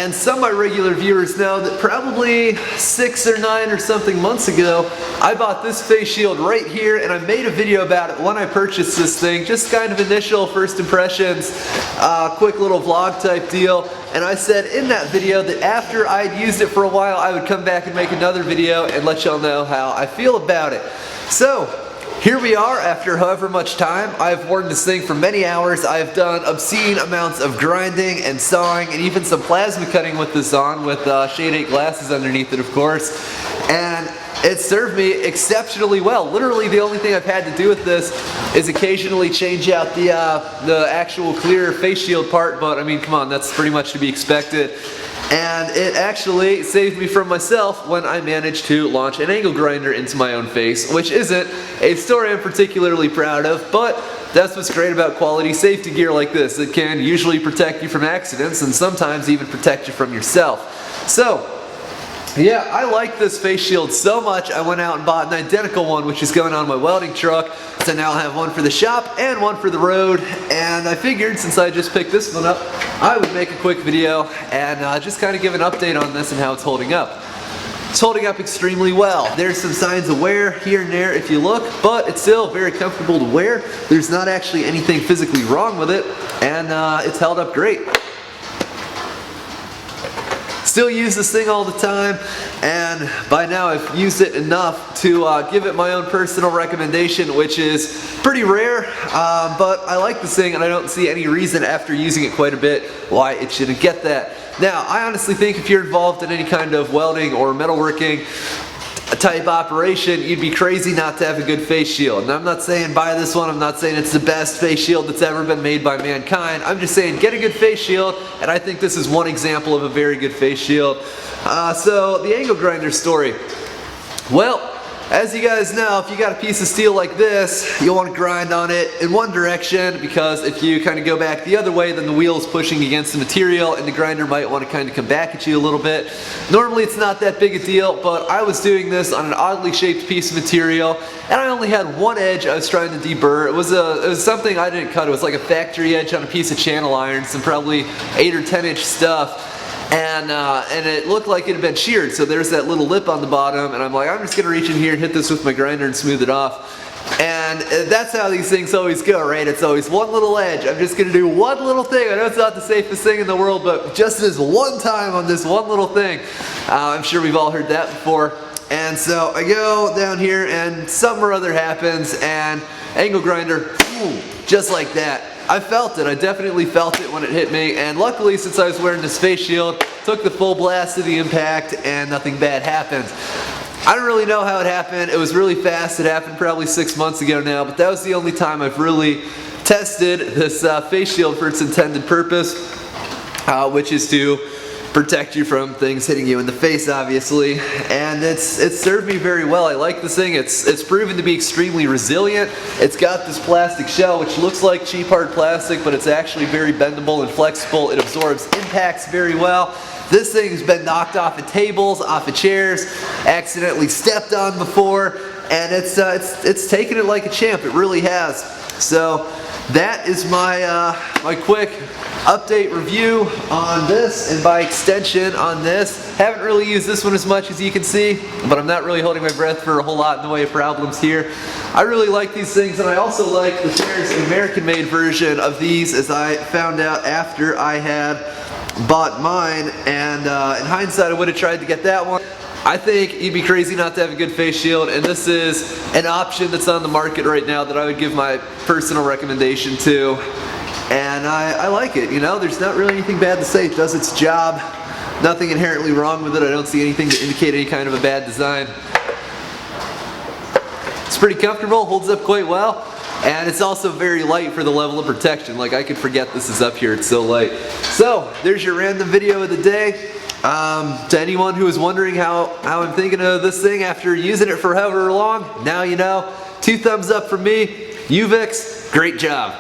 and some of my regular viewers know that probably 6 or 9 or something months ago, I bought this face shield right here, and I made a video about it when I purchased this thing, just kind of initial first impressions, quick little vlog type deal. And I said in that video that after I'd used it for a while, I would come back and make another video and let y'all know how I feel about it. So, here we are after however much time. I've worn this thing for many hours. I've done obscene amounts of grinding and sawing and even some plasma cutting with this on, with Shade 8 glasses underneath it, of course. And it served me exceptionally well. Literally the only thing I've had to do with this is occasionally change out the actual clear face shield part, but I mean, come on, that's pretty much to be expected. And it actually saved me from myself when I managed to launch an angle grinder into my own face, which isn't a story I'm particularly proud of, but that's what's great about quality safety gear like this. It can usually protect you from accidents and sometimes even protect you from yourself. So, yeah, I like this face shield so much, I went out and bought an identical one, which is going on my welding truck. So now I have one for the shop and one for the road, and I figured since I just picked this one up, I would make a quick video and just kind of give an update on this and how it's holding up. It's holding up extremely well. There's some signs of wear here and there if you look, but it's still very comfortable to wear. There's not actually anything physically wrong with it, and it's held up great. Still use this thing all the time, and by now I've used it enough to give it my own personal recommendation, which is pretty rare, but I like this thing and I don't see any reason after using it quite a bit why it shouldn't get that. Now, I honestly think if you're involved in any kind of welding or metalworking type operation, you'd be crazy not to have a good face shield. And I'm not saying buy this one, I'm not saying it's the best face shield that's ever been made by mankind. I'm just saying get a good face shield, and I think this is one example of a very good face shield. So the angle grinder story. Well, as you guys know, if you got a piece of steel like this, you'll want to grind on it in one direction, because if you kind of go back the other way, then the wheel is pushing against the material and the grinder might want to kind of come back at you a little bit. Normally it's not that big a deal, but I was doing this on an oddly shaped piece of material and I only had one edge I was trying to deburr. It was something I didn't cut. It was like a factory edge on a piece of channel iron, some probably 8 or 10 inch stuff. And it looked like it had been sheared, so there's that little lip on the bottom, and I'm like, I'm just going to reach in here and hit this with my grinder and smooth it off. And that's how these things always go, right? It's always one little edge. I'm just going to do one little thing. I know it's not the safest thing in the world, but just this one time on this one little thing. I'm sure we've all heard that before. And so I go down here and something or other happens, and angle grinder, boom, just like that. I felt it. I definitely felt it when it hit me, and luckily, since I was wearing this face shield, took the full blast of the impact and nothing bad happened. I don't really know how it happened. It was really fast. It happened probably 6 months ago now, but that was the only time I've really tested this face shield for its intended purpose, which is to protect you from things hitting you in the face, obviously. And it's served me very well. I like this thing. It's proven to be extremely resilient. It's got this plastic shell which looks like cheap hard plastic, but it's actually very bendable and flexible. It absorbs impacts very well. This thing's been knocked off of tables, off of chairs, accidentally stepped on before, and it's taken it like a champ. It really has. So that is my my quick update review on this, and by extension on this. Haven't really used this one as much as you can see, but I'm not really holding my breath for a whole lot in the way of problems here. I really like these things, and I also like the Pliers American-made version of these, as I found out after I had bought mine, and in hindsight I would have tried to get that one. I think you'd be crazy not to have a good face shield, and this is an option that's on the market right now that I would give my personal recommendation to. And I like it, you know, there's not really anything bad to say. It does its job. Nothing inherently wrong with it. I don't see anything to indicate any kind of a bad design. It's pretty comfortable, holds up quite well, and it's also very light for the level of protection. Like, I could forget this is up here, it's so light. So, there's your random video of the day. To anyone who is wondering how I'm thinking of this thing after using it for however long, now you know. 2 thumbs up from me. UVix, great job.